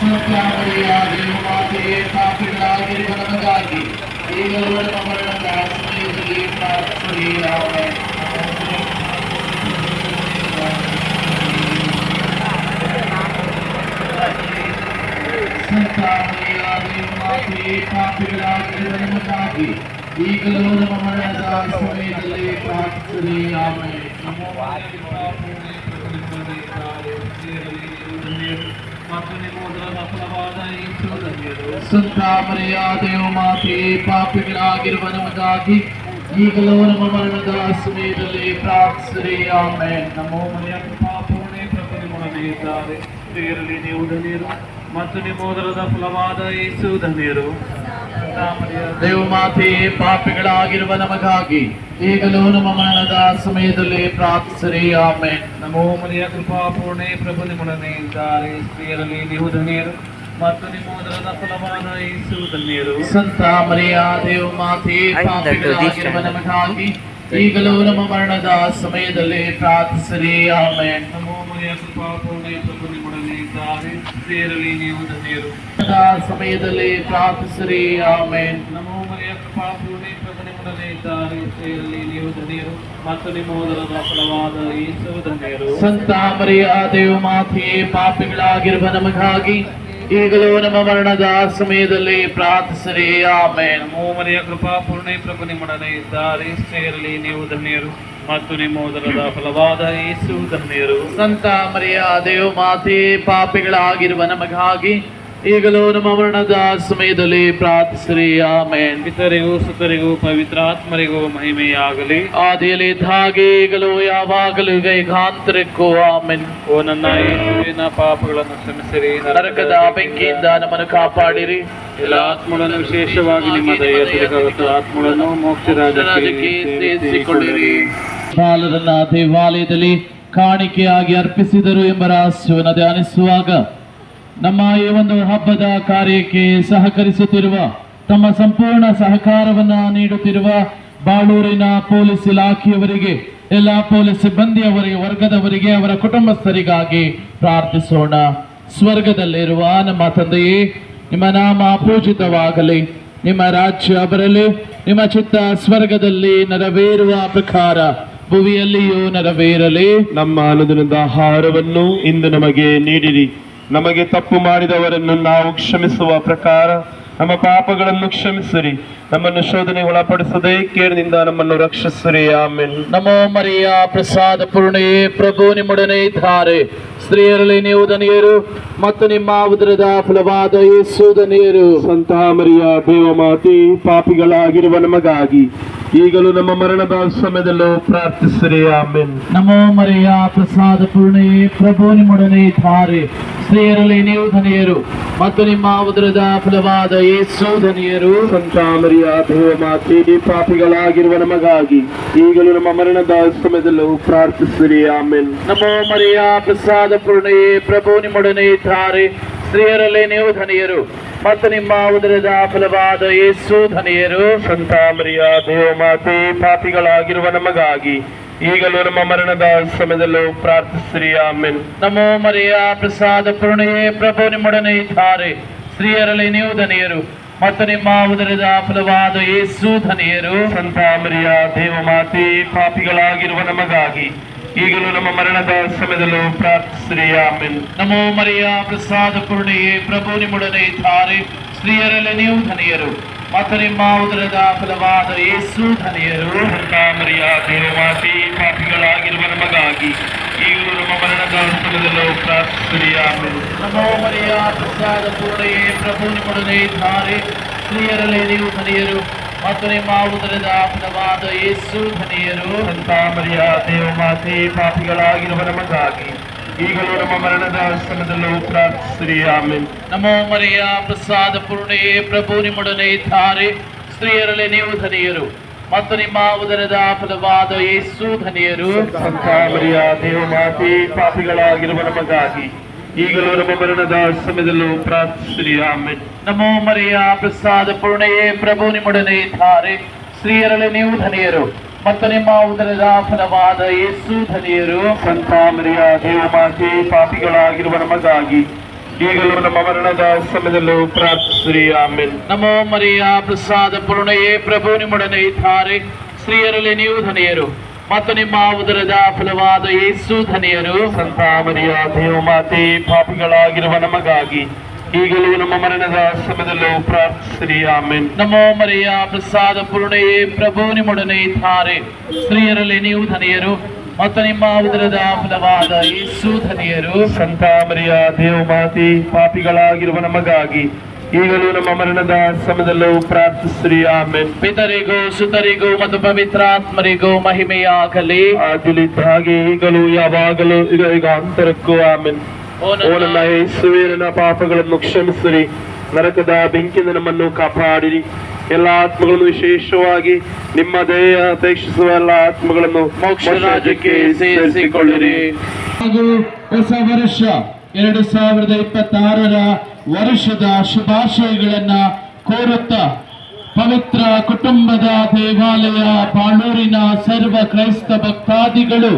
ಸಂತ ಮರಿಯ ದೇವ ಮಾತೆ, ಪಾಪಿಗಳಾಗಿರುವ ನಮಗಾಗಿ ಈಗಲೂ ನಮ್ಮ ಮರಣದ ಸಮಯದಲ್ಲಿ ಪ್ರಾರ್ಥಿಸಿರಿ. ಆಮೆನ್. ಸಂತ ಮರಿಯ ದೇವ ಮಾತೆ, ಪಾಪಿಗಳಾಗಿರುವ ನಮಗಾಗಿ ಈಗಲೂ ನಮ್ಮ ಮರಣದ ಸಮಯದಲ್ಲಿ ಪ್ರಾರ್ಥಿಸಿರಿ. ಆಮೆನ್. ನಮೋ ಮರಿಯ ಕೃಪಾಪೂರ್ಣೆ, ಪ್ರಭು ನಿಮ್ಮೊಡನೆ ಇದ್ದಾರೆ. ಸ್ತ್ರೀಯರಲ್ಲಿ ನೀವು ಧನ್ಯರು ಮತ್ತು ನಿಮ್ಮ ಉದರದ ಫಲವಾದ ಯೇಸು ಧನ್ಯರು. ಸಂತ ಮರಿಯ ದೇವ ಮಾತೆ, ಪಾಪಿಗಳಾಗಿರುವ ನಮಗಾಗಿ ಈಗಲೂ ನಮ್ಮ ಮರಣದ ಸಮಯದಲ್ಲಿ ಪ್ರಾರ್ಥಿಸಿರಿ. ಆಮೆನ್. ನಮೋ ಮರಿಯ ಕೃಪಾಪೂರ್ಣೆ, ಪ್ರಭು ನಿಮ್ಮೊಡನೆ ಇದ್ದಾರೆ. ಸ್ತ್ರೀಯರಲ್ಲಿ ನೀವು ಧನ್ಯರು ಮತ್ತು ನಿಮ್ಮ ಉದರದ ಫಲವಾದ ಯೇಸು ಧನ್ಯರು. ದೇವ ಮಾತೆ, ಪಾಪಿಗಳಾಗಿರುವ ನಮಗಾಗಿ ಈಗಲೂ ನಮ್ಮ ಮರಣದ ಸಮಯದಲ್ಲಿ ಪ್ರಾರ್ಥಿಸಿರಿ. ಆಮೆನ್. ನಮೋ ಮರಿಯ ಕೃಪಾಪೂರ್ಣೆ, ಪ್ರಭು ನಿಮ್ಮೊಡನೆ ಇದ್ದಾರೆ. ಸ್ತ್ರೀಯರಲ್ಲಿ ನೀವು ಧನ್ಯರು ಮತ್ತು ನಿಮ್ಮ ಉದರದ ಫಲವಾದ ಯೇಸು ಧನ್ಯರು. ಸಂತ ಮರಿಯ ದೇವ ಮಾತೆ, ಪಾಪಿಗಳಾಗಿರುವ ನಮಗಾಗಿ ಈಗಲೂ ನಮ್ಮ ಮರಣದ ಸಮಯದಲ್ಲಿ ಪ್ರಾರ್ಥಿಸಿರಿ. ಆಮೆನ್. ನಮೋ ಮರಿಯ ಕೃಪಾಪೂರ್ಣೆ, ಪ್ರಭು ನಿಮ್ಮೊಡನೆ ಇದ್ದಾರೆ. ಸ್ತ್ರೀಯರಲ್ಲಿ ನೀವು ಧನ್ಯರು. ಸಮಯದಲ್ಲಿ ಪ್ರಾರ್ಥಿಸಿರಿ. ಆಮೆನ್. ನಮೋ ಮರಿಯ ಕೃಪಾಪೂರ್ಣೆ, ಪ್ರಭು ನಿಮ್ಮೊಡನೆ ಇದ್ದಾರೆ. ಸ್ತ್ರೀಯರಲ್ಲಿ ನೀವು ಧನ್ಯರು ಮತ್ತು ನಿಮ್ಮ ಉದರದ ಫಲವಾದ ಯೇಸು ಧನ್ಯರು. ಸಂತ ಮರಿಯ ದೇವ ಮಾತೆ, ಪಾಪಿಗಳಾಗಿರುವ ನಮಗಾಗಿ ಈಗಲೂ ನಮ್ಮ ಮರಣದ ಸಮಯದಲ್ಲಿ ಪ್ರಾರ್ಥಿಸಿರಿ. ಆಮೆನ್. ನಮೋ ಮರಿಯ ಕೃಪಾಪೂರ್ಣೆ, ಪ್ರಭು ನಿಮ್ಮೊಡನೆ ಇದ್ದಾರೆ. ಸ್ತ್ರೀಯರಲ್ಲಿ ನೀವು ಧನ್ಯರು ಮತ್ತು ನಿಮ್ಮ ಉದರದ ಫಲವಾದ ಯೇಸು ಧನ್ಯರು. ಸಂತ ಮರಿಯ ದೇವ ಮಾತೆ, ಪಾಪಿಗಳಾಗಿರುವ ನಮಗಾಗಿ ಈಗಲೂ ನಮ್ಮ ಮರಣದ ಸಮಯದಲ್ಲಿ ಪ್ರಾರ್ಥಿಸಿರಿ. ಆಮೆನ್. ಪಿತರಿಗೂ ಸುತರಿಗೂ ಪವಿತ್ರಾತ್ಮರಿಗೂ ಮಹಿಮೆಯಾಗಲಿ. ಆದಿಯಲ್ಲಿ ಇದ್ದ ಹಾಗೆ ಈಗಲೂ ಯಾವಾಗಲೂ ಗೈಗಾಂತರಕ್ಕೂ. ಆಮೆನ್. ಓ ನನ್ನ ಯೇಸುವಿನ ಪಾಪಗಳನ್ನು ಕ್ಷಮಿಸಿರಿ, ನರಕದ ಬೆಂಕಿಯಿಂದ ನಮ್ಮನ್ನು ಕಾಪಾಡಿರಿ. ಎಲ್ಲ ಆತ್ಮಗಳನ್ನು ವಿಶೇಷವಾಗಿ ನಿಮ್ಮ ದಯೆಯ ತಿರುಗವತ್ತು ಆತ್ಮಗಳನ್ನು ಮೋಕ್ಷ ರಾಜ್ಯಕ್ಕೆ ಸೇರಿಸಿಕೊಳ್ಳಿರಿ. ಬಾಲರನ್ನ ದೇವಾಲಯದಲ್ಲಿ ಕಾಣಿಕೆಯಾಗಿ ಅರ್ಪಿಸಿದರು ಎಂಬ ರಹಸ್ಯವನ್ನು ಧ್ಯಾನಿಸುವಾಗ ನಮ್ಮ ಈ ಒಂದು ಹಬ್ಬದ ಕಾರ್ಯಕ್ಕೆ ಸಹಕರಿಸುತ್ತಿರುವ, ತಮ್ಮ ಸಂಪೂರ್ಣ ಸಹಕಾರವನ್ನ ನೀಡುತ್ತಿರುವ ಬಾಳೂರಿನ ಪೊಲೀಸ್ ಇಲಾಖೆಯವರಿಗೆ ಎಲ್ಲ ಪೊಲೀಸ್ ಸಿಬ್ಬಂದಿಯವರಿಗೆ, ವರ್ಗದವರಿಗೆ, ಅವರ ಕುಟುಂಬಸ್ಥರಿಗಾಗಿ ಪ್ರಾರ್ಥಿಸೋಣ. ಸ್ವರ್ಗದಲ್ಲಿರುವ ನಮ್ಮ ತಂದೆಯೇ, ನಿಮ್ಮ ನಾಮ ಪೂಜಿತವಾಗಲಿ, ನಿಮ್ಮ ರಾಜ್ಯ ಬರಲಿ, ನಿಮ್ಮ ಚಿತ್ತ ಸ್ವರ್ಗದಲ್ಲಿ ನೆರವೇರುವ ಪ್ರಕಾರ ಭುವಿಯಲ್ಲಿಯೂ ನೆರವೇರಲಿ. ನಮ್ಮ ಅನುದಿನದ ಆಹಾರವನ್ನು ಇಂದು ನಮಗೆ ನೀಡಿರಿ. ನಮಗೆ ತಪ್ಪು ಮಾಡಿದವರನ್ನು ನಾವು ಕ್ಷಮಿಸುವ ಪ್ರಕಾರ ನಮ್ಮ ಪಾಪಗಳನ್ನು ಕ್ಷಮಿಸಿರಿ. ನಮ್ಮನ್ನು ಶೋಧನೆಗೆ ಒಳಪಡಿಸದೆ ಕೇಡಿನಿಂದ ನಮ್ಮನ್ನು ರಕ್ಷಿಸಿರಿ. ಆಮೆನ್. ನಮೋ ಮರಿಯ ಪ್ರಸಾದ ಪೂರ್ಣೆಯೇ, ಪ್ರಭು ನಿಮ್ಮೊಡನೆ ಇದ್ದಾರೆ. ಸ್ತ್ರೀಯರಲ್ಲಿ ನೀವು ಧನ್ಯರು ಮತ್ತು ನಿಮ್ಮ ಉದರದ ಫಲವಾದ ಯೇಸು ಧನ್ಯರು. ಸಂತ ಮರಿಯ ದೇವಮಾತೆ, ಪಾಪಿಗಳಾಗಿರುವ ನಮಗಾಗಿ ಈಗಲೂ ನಮ್ಮ ಮರಣದ ಸಮಯದಲ್ಲೂ ಪ್ರಾರ್ಥಿಸಿರಿ. ಆಮೆನ್. ನಮೋ ಮರಿಯ ಪ್ರಸಾದ ಪೂರ್ಣೆಯೇ, ಪ್ರಭು ನಿಮ್ಮೊಡನೆ ಇದ್ದಾರೆ. ಸ್ತ್ರೀಯರಲ್ಲಿ ನೀವು ಧನ್ಯರು ಮತ್ತು ನಿಮ್ಮ ಉದರದ ಫಲವಾದ ಯೇಸು ಧನ್ಯರು. ಸಂತ ಮರಿಯ ದೇವಮಾತೆ, ಪಾಪಿಗಳಾಗಿರುವ ನಮಗಾಗಿ ಈಗಲೂ ನಮ್ಮ ಮರಣದ ಸಮಯದಲ್ಲೂ ಪ್ರಾರ್ಥಿಸಿರಿ. ಆಮೆನ್. ನಮೋ ಮರಿಯ ಪ್ರಸಾದ ಪೂರ್ಣೆಯೇ, ಪ್ರಭು ನಿಮ್ಮೊಡನೆ ಇದ್ದಾರೆ. ಸ್ತ್ರೀಯರಲ್ಲಿ ನೀವು ಧನ್ಯರು ಮತ್ತು ನಿಮ್ಮ ಉದರದ ಫಲವಾದ ಯೇಸು ಧನ್ಯರು. ಸಂತ ಮರಿಯ ದೇವಮಾತೆ, ಪಾಪಿಗಳಾಗಿರುವ ನಮಗಾಗಿ ಈಗಲೂ ನಮ್ಮ ಮರಣದ ಸಮಯದಲ್ಲೂ ಪ್ರಾರ್ಥಿಸಿರಿ. ಆಮೆನ್. ನಮೋ ಮರಿಯ ಪ್ರಸಾದ ಪೂರ್ಣೆಯೇ, ಪ್ರಭು ನಿಮ್ಮೊಡನೆ ಇದ್ದಾರೆ. ಸ್ತ್ರೀಯರಲ್ಲಿ ನೀವು ಧನ್ಯರು ಮತ್ತು ನಿಮ್ಮ ಉದರದ ಫಲವಾದ ಯೇಸು ಧನ್ಯರು. ಸಂತ ಮರಿಯ ದೇವಮಾತೆ, ಪಾಪಿಗಳಾಗಿರುವ ನಮಗಾಗಿ ಈಗಲೂ ನಮ್ಮ ಮರಣದ ಸಮಯದಲ್ಲೂ ಪ್ರಾರ್ಥಿಸಿರಿ. ಆಮೆನ್. ನಮೋ ಮರಿಯ ಪ್ರಸಾದ ಪೂರ್ಣೆಯೇ, ಪ್ರಭು ನಿಮ್ಮೊಡನೆ ಇದ್ದಾರೆ. ಸ್ತ್ರೀಯರಲ್ಲಿ ನೀವು ಧನ್ಯರು ಮತ್ತು ನಿಮ್ಮ ಉದರದ ಫಲವಾದ ಯೇಸು ಧನ್ಯರು. ಸಂತ ಮರಿಯ ದೇವಮಾತೆ, ಪಾಪಿಗಳಾಗಿರುವ ನಮಗಾಗಿ ಈಗಲೂ ನಮ್ಮ ಮರಣದ ಸಮಯದಲ್ಲೂ ಪ್ರಾರ್ಥಿಸಿರಿ. ಆಮೆನ್. ನಮೋ ಮರಿಯ ಪ್ರಸಾದ ಪೂರ್ಣೆಯೇ, ಪ್ರಭು ನಿಮ್ಮೊಡನೆ ಇದ್ದಾರೆ. ಸ್ತ್ರೀಯರಲ್ಲಿ ನೀವು ಧನ್ಯರು ಮತ್ತು ನಿಮ್ಮ ಉದರದ ಫಲವಾದ ಯೇಸು ಧನ್ಯರು. ಸಂತ ಮರಿಯ ದೇವಮಾತೆ, ಪಾಪಿಗಳಾಗಿರುವ ನಮಗಾಗಿ ಈಗಲೂ ನಮ್ಮ ಮರಣದ ಸಮಯದಲ್ಲೂ ಪ್ರಾರ್ಥಿಸಿರಿ. ಆಮೆನ್. ನಮೋ ಮರಿಯ ಪ್ರಸಾದ ಪೂರ್ಣೆಯೇ, ಪ್ರಭು ನಿಮ್ಮೊಡನೆ ಇದ್ದಾರೆ. ಸ್ತ್ರೀಯರಲ್ಲಿ ನೀವು ಧನ್ಯರು ಮತ್ತು ನಿಮ್ಮ ಉದರದ ಫಲವಾದ ಯೇಸು ಧನ್ಯರು. ಸಂತ ಮರಿಯ ದೇವಮಾತೆ, ಪಾಪಿಗಳಾಗಿರುವ ನಮಗಾಗಿ ಈಗಲೂ ನಮ್ಮ ಮರಣದ ಸಮಯದಲ್ಲೂ ಪ್ರಾರ್ಥಿಸಿರಿ. ಆಮೆನ್. ನಮೋ ಮರಿಯ ಪ್ರಸಾದ ಪೂರ್ಣೆಯೇ, ಪ್ರಭು ನಿಮ್ಮೊಡನೆ ಇದ್ದಾರೆ. ಸ್ತ್ರೀಯರಲ್ಲಿ ನೀವು ಧನ್ಯರು ಮತ್ತು ನಿಮ್ಮ ಉದರದ ಫಲವಾದ ಯೇಸು ಧನ್ಯರು. ಸಂತ ಮರಿಯ ದೇವಮಾತೆ, ಪಾಪಿಗಳಾಗಿರುವ ನಮಗಾಗಿ ಈಗಲೂ ನಮ್ಮ ಮರಣದ ಸಮಯದಲ್ಲೂ ಪ್ರಾರ್ಥಿಸಿರಿ. ಆಮೆನ್. ನಮೋ ಮರಿಯ ಪ್ರಸಾದ ಪೂರ್ಣೆಯೇ, ಪ್ರಭು ನಿಮ್ಮೊಡನೆ ಇದ್ದಾರೆ. ಸ್ತ್ರೀಯರಲ್ಲಿ ನೀವು ಧನ್ಯರು ಮತ್ತು ನಿಮ್ಮ ಉದರದ ಫಲವಾದ ಯೇಸು ಧನ್ಯರು. ಸಂತ ಮರಿಯ ದೇವಮಾತೆ, ಪಾಪಿಗಳಾಗಿರುವ ನಮಗಾಗಿ ಈಗಲೂ ನಮ್ಮ ಮರಣದ ಸಮಯದಲ್ಲೂ ಪ್ರಾರ್ಥಿಸಿರಿ. ಆಮೆನ್. ನಮೋ ಮರಿಯ ಪ್ರಸಾದ ಪೂರ್ಣೆಯೇ, ಪ್ರಭು ನಿಮ್ಮೊಡನೆ ಇದ್ದಾರೆ. ಸ್ತ್ರೀಯರಲ್ಲಿ ನೀವು ಧನ್ಯರು ಮತ್ತು ನಿಮ್ಮ ಉದರದ ಫಲವಾದ ಯೇಸು ಧನ್ಯರು. ಸಂತ ಮರಿಯ ದೇವಮಾತೆ, ಪಾಪಿಗಳಾಗಿರುವ ನಮಗಾಗಿ ಈಗಲೂ ನಮ್ಮ ಮರಣದ ಸಮಯದಲ್ಲೂ ಪ್ರಾರ್ಥಿಸಿರಿ. ಆಮೆನ್. ಪಿತರಿಗೂ ಸುತರಿಗೂ ಮತ್ತು ಪವಿತ್ರಾತ್ಮರಿಗೂ ಮಹಿಮೆಯಾಗಲಿ. ಆಗಿಲಿದ್ದ ಹಾಗೆ ಈಗಲೂ ಯಾವಾಗಲೂ ಈಗ ಅಂತರಕ್ಕೂ. ಆಮೆನ್. ಓ ಓ ನನ್ನ ಯೇಸುವೇ, ನನ್ನ ಪಾಪಗಳನ್ನು ಕ್ಷಮಿಸಿರಿ. ನರಕದ ಬೆಂಕಿಯಿಂದ ನಮ್ಮನ್ನು ಕಾಪಾಡಿರಿ. ಎಲ್ಲ ಆತ್ಮಗಳನ್ನು, ವಿಶೇಷವಾಗಿ ನಿಮ್ಮ ದಯೆ ಅಪೇಕ್ಷಿಸುವ ಎಲ್ಲ ಆತ್ಮಗಳನ್ನು ಮೋಕ್ಷ ರಾಜ್ಯಕ್ಕೆ ಸೇರಿಸಿಕೊಳ್ಳಿರಿ. ಹಾಗೂ ಹೊಸ ವರ್ಷ 2026ರ ವರ್ಷದ ಶುಭಾಶಯಗಳನ್ನ ಕೋರುತ್ತಾ ಪವಿತ್ರ ಕುಟುಂಬದ ದೇವಾಲಯ ಬಾಳೂರಿನ ಸರ್ವ ಕ್ರೈಸ್ತ ಭಕ್ತಾದಿಗಳು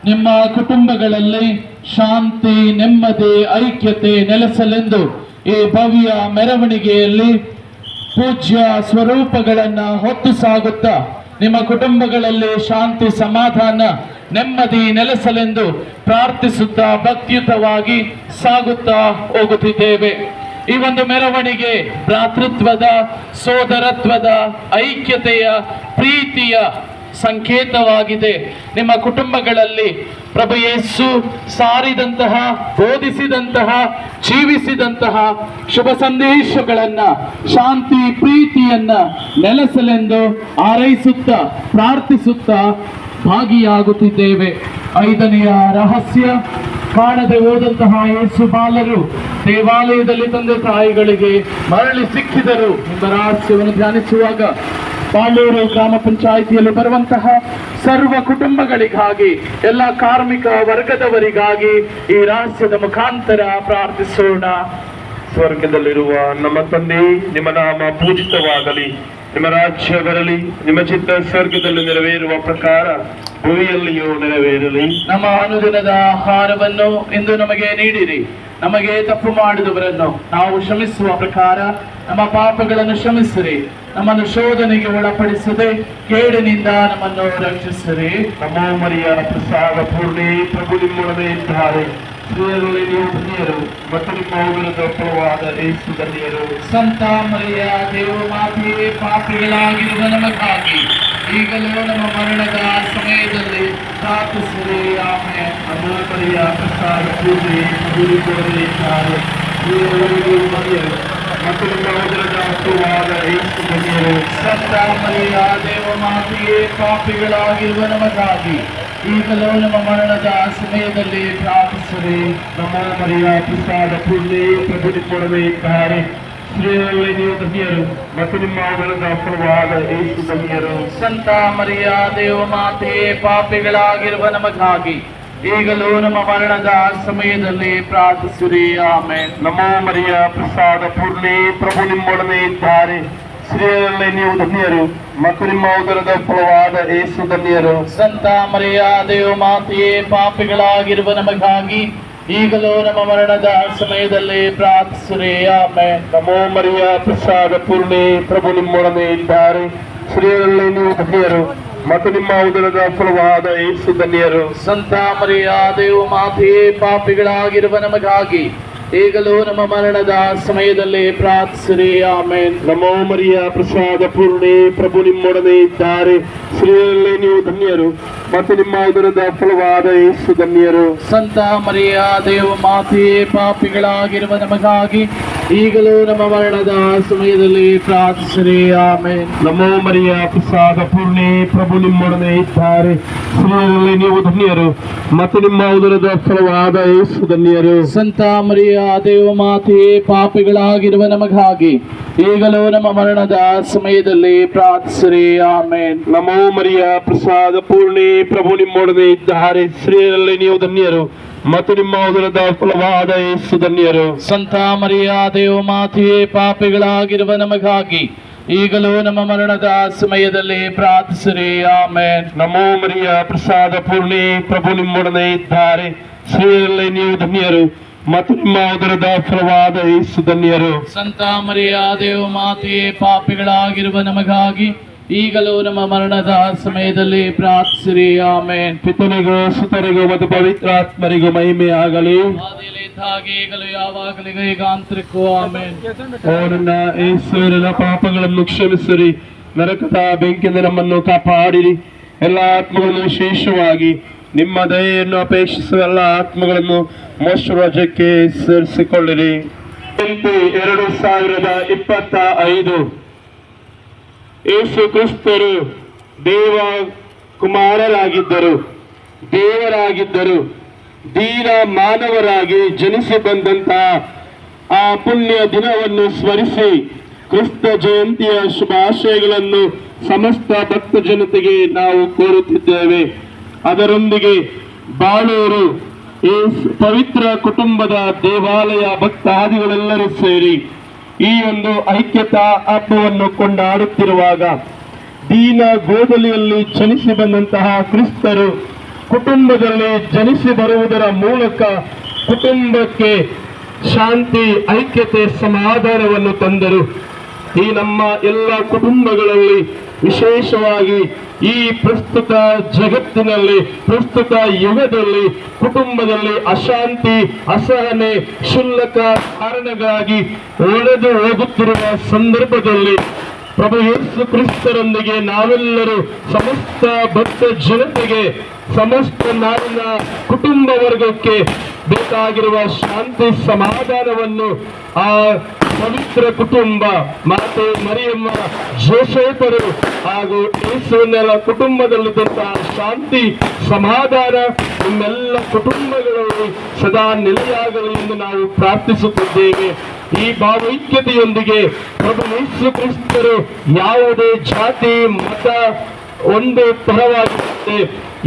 ನಿಮ್ಮ ಕುಟುಂಬಗಳಲ್ಲಿ ಶಾಂತಿ, ನೆಮ್ಮದಿ, ಐಕ್ಯತೆ ನೆಲೆಸಲೆಂದು ಈ ಭವ್ಯ ಮೆರವಣಿಗೆಯಲ್ಲಿ ಪೂಜ್ಯ ಸ್ವರೂಪಗಳನ್ನ ಹೊತ್ತು ಸಾಗುತ್ತಾ ನಿಮ್ಮ ಕುಟುಂಬಗಳಲ್ಲಿ ಶಾಂತಿ, ಸಮಾಧಾನ, ನೆಮ್ಮದಿ ನೆಲೆಸಲೆಂದು ಪ್ರಾರ್ಥಿಸುತ್ತಾ ಭಕ್ತಿಯುತವಾಗಿ ಸಾಗುತ್ತಾ ಹೋಗುತ್ತಿದ್ದೇವೆ. ಈ ಒಂದು ಮೆರವಣಿಗೆ ಭ್ರಾತೃತ್ವದ, ಸೋದರತ್ವದ, ಐಕ್ಯತೆಯ, ಪ್ರೀತಿಯ ಸಂಕೇತವಾಗಿದೆ. ನಿಮ್ಮ ಕುಟುಂಬಗಳಲ್ಲಿ ಪ್ರಭು ಯೇಸು ಸಾರಿದಂತಹ, ಬೋಧಿಸಿದಂತಹ, ಜೀವಿಸಿದಂತಹ ಶುಭ ಸಂದೇಶಗಳನ್ನ, ಶಾಂತಿ, ಪ್ರೀತಿಯನ್ನ ನೆಲೆಸಲೆಂದು ಹಾರೈಸುತ್ತಾ ಪ್ರಾರ್ಥಿಸುತ್ತಾ ಭಾಗಿಯಾಗುತ್ತಿದ್ದೇವೆ. 5ನೆಯ ರಹಸ್ಯ, ಕಾಣದೆ ಹೋದಂತಹ ಯೇಸು ಬಾಲರು ದೇವಾಲಯದಲ್ಲಿ ತಂದೆ ತಾಯಿಗಳಿಗೆ ಮರಳಿ ಸಿಕ್ಕಿದರು ಎಂಬ ರಹಸ್ಯವನ್ನು ಧ್ಯಾನಿಸುವಾಗ ಬಾಳೂರು ಗ್ರಾಮ ಪಂಚಾಯಿತಿಯಲ್ಲಿ ಬರುವಂತಹ ಸರ್ವ ಕುಟುಂಬಗಳಿಗಾಗಿ, ಎಲ್ಲ ಕಾರ್ಮಿಕ ವರ್ಗದವರಿಗಾಗಿ ಈ ರಹಸ್ಯದ ಮುಖಾಂತರ ಪ್ರಾರ್ಥಿಸೋಣ. ಸ್ವರ್ಗದಲ್ಲಿರುವ ನಮ್ಮ ತಂದೆ, ನಿಮ್ಮ ನಾಮ ಪೂಜಿತವಾಗಲಿ. ನಿಮ್ಮ ರಾಜ್ಯ ಬರಲಿ, ನಿಮ್ಮ ಚಿತ್ತ ಸ್ವರ್ಗದಲ್ಲಿ ನೆರವೇರುವ ಪ್ರಕಾರ ಭೂಮಿಯಲ್ಲಿಯೂ ನೆರವೇರಲಿ. ನಮ್ಮ ಅನುದಿನದ ಆಹಾರವನ್ನು ಇಂದು ನಮಗೆ ನೀಡಿರಿ. ನಮಗೆ ತಪ್ಪು ಮಾಡಿದವರನ್ನು ನಾವು ಕ್ಷಮಿಸುವ ಪ್ರಕಾರ ನಮ್ಮ ಪಾಪಗಳನ್ನು ಕ್ಷಮಿಸಿರಿ. ನಮ್ಮನ್ನು ಶೋಧನೆಗೆ ಒಳಪಡಿಸದೆ ಕೇಡಿನಿಂದ ನಮ್ಮನ್ನು ರಕ್ಷಿಸಿರಿ. ನಮೋ ಮರಿಯ ಪ್ರಸಾದ ಪೂರ್ಣಿ, ಪ್ರಭು ನಿಮ್ಮೊಡನೆ ಇದ್ದಾರೆ. ಸ್ತ್ರೀಯರಲ್ಲಿ ನೀವು ಧನ್ಯರು ಮತ್ತು ನಿಮ್ಮ ಉದರದ ಫಲವಾದ ಯೇಸು ಧನ್ಯರು. ಸಂತ ಮರಿಯ ದೇವಮಾತೆಯೇ, ಪಾಪಿಗಳಾಗಿರುವ ನಮಗಾಗಿ ಈಗಲೂ ನಮ್ಮ ಮರಣದ ಸಮಯದಲ್ಲಿ ಪ್ರಾರ್ಥಿಸಿರಿ. ಆಮೆನ್. ನಮೋ ಮರಿಯ ಪ್ರಸಾದ ಪೂರ್ಣಿ, ಪ್ರಭು ನಿಮ್ಮೊಡನೆ ಇದ್ದಾರೆ. ಸ್ತ್ರೀಯರಲ್ಲಿ ನೀವು ಧನ್ಯರು ಮತ್ತು ನಿಮ್ಮ ಉದರದ ಫಲವಾದ ಯೇಸು ಧನ್ಯರು. ಸಂತ ಮರಿಯ ದೇವಮಾತೆಯೇ, ಪಾಪಿಗಳಾಗಿರುವ ನಮಗಾಗಿ ಈಗಲೂ ನಮ್ಮ ಮರಣದ ಸಮಯದಲ್ಲಿ ಪ್ರಾರ್ಥಿಸಿರಿ. ನಮೋ ಮರಿಯ ಪ್ರಸಾದ ಪೂರ್ಣಿ, ಪ್ರಭು ನಿಮ್ಮೊಡನೆ ಇದ್ದಾರೆ. ಸ್ತ್ರೀಯರಲ್ಲಿ ನೀವು ಧನ್ಯರು ಮತ್ತು ನಿಮ್ಮ ಉದರದ ಫಲವಾದ ಯೇಸು ಧನ್ಯರು. ಸಂತ ಮರಿಯ ದೇವಮಾತೆಯೇ, ಪಾಪಿಗಳಾಗಿರುವ ನಮಗಾಗಿ ಈಗಲೂ ನಮ್ಮ ಮರಣದ ಸಮಯದಲ್ಲಿ ಪ್ರಾರ್ಥಿಸಿರಿ. ಆಮೆನ್. ನಮೋ ಮರಿಯ ಪ್ರಸಾದ ಪೂರ್ಣಿ, ಪ್ರಭು ನಿಮ್ಮೊಡನೆ ಇದ್ದಾರೆ. ಸ್ತ್ರೀಯರಲ್ಲಿ ನೀವು ಧನ್ಯರು ಮತ್ತು ನಿಮ್ಮ ಉದರದ ಫಲವಾದ ಯೇಸು ಧನ್ಯರು. ಸಂತ ಮರಿಯ ದೇವಮಾತೆಯೇ, ಪಾಪಿಗಳಾಗಿರುವ ನಮಗಾಗಿ ಈಗಲೂ ನಮ್ಮ ಮರಣದ ಸಮಯದಲ್ಲಿ ಪ್ರಾರ್ಥಿಸಿರಿ. ಆಮೆನ್. ನಮೋ ಮರಿಯ ಪ್ರಸಾದ ಪೂರ್ಣಿ, ಪ್ರಭು ನಿಮ್ಮೊಡನೆ ಇದ್ದಾರೆ. ಸ್ತ್ರೀಯರಲ್ಲಿ ನೀವು ಧನ್ಯರು ಮತ್ತು ನಿಮ್ಮ ಉದರದ ಫಲವಾದ ಯೇಸು ಧನ್ಯರು. ಸಂತ ಮರಿಯ ದೇವಮಾತೆಯೇ, ಪಾಪಿಗಳಾಗಿರುವ ನಮಗಾಗಿ ಈಗಲೂ ನಮ್ಮ ಮರಣದ ಸಮಯದಲ್ಲಿ ಪ್ರಾರ್ಥಿಸಿರಿ. ಆಮೆನ್. ನಮೋ ಮರಿಯ ಪ್ರಸಾದ ಪೂರ್ಣಿ, ಪ್ರಭು ನಿಮ್ಮೊಡನೆ ಇದ್ದಾರೆ. ಸ್ತ್ರೀಯರಲ್ಲಿ ನೀವು ಧನ್ಯರು ಮತ್ತು ನಿಮ್ಮ ಉದರದ ಫಲವಾದ ಯೇಸು ಧನ್ಯರು. ಸಂತ ಮರಿಯ ದೇವಮಾತೆಯೇ, ಪಾಪಿಗಳಾಗಿರುವ ನಮಗಾಗಿ ಈಗಲೂ ನಮ್ಮ ಮರಣದ ಸಮಯದಲ್ಲಿ ಪ್ರಾರ್ಥಿಸಿರಿ. ಆಮೆನ್. ನಮೋ ಮರಿಯ ಪ್ರಸಾದ ಪೂರ್ಣಿ, ಪ್ರಭು ನಿಮ್ಮೊಡನೆ ಇದ್ದಾರೆ. ಸ್ತ್ರೀಯರಲ್ಲಿ ನೀವು ಧನ್ಯರು ಮತ್ತು ನಿಮ್ಮ ಉದರದ ಫಲವಾದ ಯೇಸು ಧನ್ಯರು. ಸಂತ ಮರಿಯ ದೇವಮಾತೆಯೇ, ಪಾಪಿಗಳಾಗಿರುವ ನಮಗಾಗಿ ಈಗಲೂ ನಮ್ಮ ಮರಣದ ಸಮಯದಲ್ಲಿ ಪ್ರಾರ್ಥಿಸಿರಿ. ಆಮೆನ್. ನಮೋ ಮರಿಯ ಪ್ರಸಾದ ಪೂರ್ಣಿ, ಪ್ರಭು ನಿಮ್ಮೊಡನೆ ಇದ್ದಾರೆ. ಸ್ತ್ರೀಯರಲ್ಲಿ ನೀವು ಧನ್ಯರು ಮತ್ತು ನಿಮ್ಮ ಉದರದ ಫಲವಾದ ಯೇಸು ಧನ್ಯರು. ಸಂತ ಮರಿಯ ದೇವಮಾತೆಯೇ, ಪಾಪಿಗಳಾಗಿರುವ ನಮಗಾಗಿ ಈಗಲೂ ನಮ್ಮ ಮರಣದ ಸಮಯದಲ್ಲಿ ಪ್ರಾರ್ಥಿಸಿರಿ. ಆಮೆನ್. ನಮೋ ಮರಿಯ ಪ್ರಸಾದ ಪೂರ್ಣಿ, ಪ್ರಭು ನಿಮ್ಮೊಡನೆ ಇದ್ದಾರೆ. ಸ್ತ್ರೀಯರಲ್ಲಿ ನೀವು ಧನ್ಯರು ಮತ್ತು ನಿಮ್ಮ ಉದರದ ಫಲವಾದ ಯೇಸು ಧನ್ಯರು. ಸಂತ ಮರಿಯ ದೇವಮಾತೆಯೇ, ಪಾಪಿಗಳಾಗಿರುವ ನಮಗಾಗಿ ಈಗಲೂ ನಮ್ಮ ಮರಣದ ಸಮಯದಲ್ಲಿ ಪ್ರಾರ್ಥಿಸಿರಿ. ಆಮೆನ್. ಪಿತನಿಗೂ ಸುತನಿಗೂ ಮತ್ತು ಪವಿತ್ರಾತ್ಮರಿಗೂ ಮಹಿಮೆ ಆಗಲಿ. ಆದಿಯಲ್ಲಿ ಇದ್ದ ಹಾಗೆ ಈಗಲೂ ಯಾವಾಗಲಿಗೂ ಈಗಾಂತರಿಕೂ. ಆಮೆನ್. ಓ ನನ್ನ ಯೇಸುವಿನ ಪಾಪಗಳನ್ನು ಕ್ಷಮಿಸಿರಿ, ನರಕದ ಬೆಂಕಿಯಿಂದ ನಮ್ಮನ್ನು ಕಾಪಾಡಿರಿ. ಎಲ್ಲ ಆತ್ಮಗಳನ್ನು, ವಿಶೇಷವಾಗಿ ನಿಮ್ಮ ದಯೆಯನ್ನು ಅಪೇಕ್ಷಿಸುವ ಎಲ್ಲ ಆತ್ಮಗಳನ್ನು ಮೋಕ್ಷ ರಾಜ್ಯಕ್ಕೆ ಸೇರಿಸಿಕೊಳ್ಳಿರಿ. 2025 ಯೇಸು ಕ್ರಿಸ್ತರು ದೇವರಾಗಿದ್ದರು, ದೀನ ಮಾನವರಾಗಿ ಜನಿಸಿ ಬಂದಂತಹ ಆ ಪುಣ್ಯ ದಿನವನ್ನು ಸ್ಮರಿಸಿ ಕ್ರಿಸ್ತ ಜಯಂತಿಯ ಶುಭಾಶಯಗಳನ್ನು ಸಮಸ್ತ ಭಕ್ತ ಜನತೆಗೆ ನಾವು ಕೋರುತ್ತಿದ್ದೇವೆ. ಅದರೊಂದಿಗೆ ಬಾಳೂರು ಈ ಪವಿತ್ರ ಕುಟುಂಬದ ದೇವಾಲಯ ಭಕ್ತಾದಿಗಳೆಲ್ಲರೂ ಸೇರಿ ಈ ಒಂದು ಐಕ್ಯತಾ ಹಬ್ಬವನ್ನು ಕೊಂಡಾಡುತ್ತಿರುವಾಗ ದೀನ ಗೋದಲಿಯಲ್ಲಿ ಜನಿಸಿ ಬಂದಂತಹ ಕ್ರಿಸ್ತರು ಕುಟುಂಬದಲ್ಲಿ ಜನಿಸಿ ಬರುವುದರ ಮೂಲಕ ಕುಟುಂಬಕ್ಕೆ ಶಾಂತಿ, ಐಕ್ಯತೆ, ಸಮಾಧಾನವನ್ನು ತಂದರು. ಈ ನಮ್ಮ ಎಲ್ಲ ಕುಟುಂಬಗಳಲ್ಲಿ, ವಿಶೇಷವಾಗಿ ಈ ಪ್ರಸ್ತುತ ಜಗತ್ತಿನಲ್ಲಿ, ಪ್ರಸ್ತುತ ಯುಗದಲ್ಲಿ ಕುಟುಂಬದಲ್ಲಿ ಅಶಾಂತಿ, ಅಸಹನೆ, ಕ್ಷುಲ್ಲಕ ಕಾರಣಗಳಾಗಿ ಒಡೆದು ಹೋಗುತ್ತಿರುವ ಸಂದರ್ಭದಲ್ಲಿ ಪ್ರಭು ಯೇಸು ಕ್ರಿಸ್ತರೊಂದಿಗೆ ನಾವೆಲ್ಲರೂ ಸಮಸ್ತ ಭಕ್ತ ಜನತೆಗೆ, ಸಮಸ್ತ ನಾಡಿನ ಕುಟುಂಬ ವರ್ಗಕ್ಕೆ ಬೇಕಾಗಿರುವ ಶಾಂತಿ, ಸಮಾಧಾನವನ್ನು ಆ ಪವಿತ್ರ ಕುಟುಂಬ, ಮಾತೆ ಮರಿಯಮ್ಮ, ಜೋಸೇಫರು ಹಾಗೂ ಯೇಸುವಿನ ಕುಟುಂಬದಲ್ಲಿದ್ದಂತಹ ಶಾಂತಿ, ಸಮಾಧಾನ ನಿಮ್ಮೆಲ್ಲ ಕುಟುಂಬಗಳಲ್ಲಿ ಸದಾ ನೆಲೆಯಾಗಲಿ ಎಂದು ನಾವು ಪ್ರಾರ್ಥಿಸುತ್ತಿದ್ದೇವೆ. ಈ ಭಾವೈಕ್ಯತೆಯೊಂದಿಗೆ ಪ್ರಭು ಯೇಸು ಕ್ರಿಸ್ತರು ಯಾವುದೇ ಜಾತಿ, ಮತ ಒಂದು ತರವಾಗಿರುತ್ತೆ,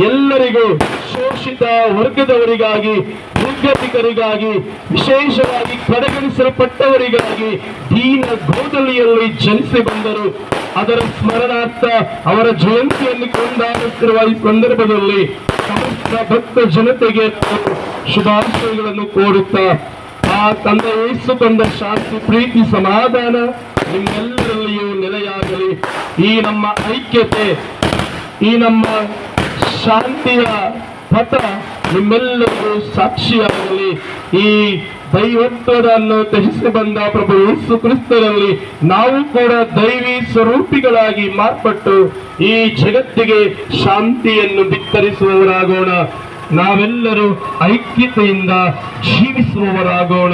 ಎಲ್ಲರಿಗೂ, ಶೋಷಿತ ವರ್ಗದವರಿಗಾಗಿ, ನಿರ್ಗತಿಕರಿಗಾಗಿ, ವಿಶೇಷವಾಗಿ ಕಡೆಗಣಿಸಲ್ಪಟ್ಟವರಿಗಾಗಿ ದೀನ ಗೋದಲಿಯಲ್ಲಿ ಜನಿಸಿ ಬಂದರು. ಅದರ ಸ್ಮರಣಾರ್ಥ ಅವರ ಜಯಂತಿಯನ್ನು ಕೊಂಡಾಡುತ್ತಿರುವ ಈ ಸಂದರ್ಭದಲ್ಲಿ ಸಮಸ್ತ ಭಕ್ತ ಜನತೆಗೆ ಶುಭಾಶಯಗಳನ್ನು ಕೋರುತ್ತಾ ಆ ತಂದೆ ಯೇಸು ತಂದ ಶಾಂತಿ ಪ್ರೀತಿ ಸಮಾಧಾನ ನಿಮ್ಮೆಲ್ಲರಲ್ಲಿಯೂ ನೆಲೆಯಾಗಲಿ. ಈ ನಮ್ಮ ಐಕ್ಯತೆ, ಈ ನಮ್ಮ ಶಾಂತಿಯ ಪಥ ನಿಮ್ಮೆಲ್ಲರಿಗೂ ಸಾಕ್ಷಿಯಾಗಲಿ. ಈ ದೈವತ್ವವನ್ನು ತ್ಯಜಿಸಿ ಬಂದ ಪ್ರಭು ಯೇಸು ಕ್ರಿಸ್ತರಲ್ಲಿ ನಾವು ಕೂಡ ದೈವಿ ಸ್ವರೂಪಿಗಳಾಗಿ ಮಾರ್ಪಟ್ಟು ಈ ಜಗತ್ತಿಗೆ ಶಾಂತಿಯನ್ನು ಬಿತ್ತರಿಸುವವರಾಗೋಣ. ನಾವೆಲ್ಲರೂ ಐಕ್ಯತೆಯಿಂದ ಜೀವಿಸುವವರಾಗೋಣ.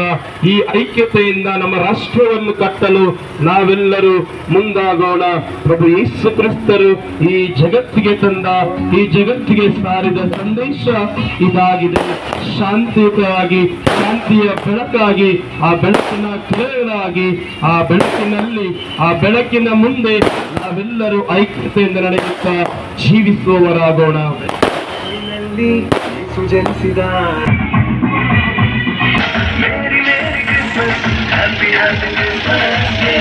ಈ ಐಕ್ಯತೆಯಿಂದ ನಮ್ಮ ರಾಷ್ಟ್ರವನ್ನು ಕಟ್ಟಲು ನಾವೆಲ್ಲರೂ ಮುಂದಾಗೋಣ. ಪ್ರಭು ಯೇಸು ಕ್ರಿಸ್ತರು ಈ ಜಗತ್ತಿಗೆ ಸಾರಿದ ಸಂದೇಶ ಇದಾಗಿದೆ. ಶಾಂತಿಯುತವಾಗಿ, ಶಾಂತಿಯ ಬೆಳಕಾಗಿ, ಆ ಬೆಳಕಿನ ಕಿರಣಗಳಾಗಿ, ಆ ಬೆಳಕಿನ ಮುಂದೆ ನಾವೆಲ್ಲರೂ ಐಕ್ಯತೆಯಿಂದ ನಡೆಯುತ್ತಾ ಜೀವಿಸುವವರಾಗೋಣ. ಜನಿಸಿದ merry merry Christmas, happy happy Christmas.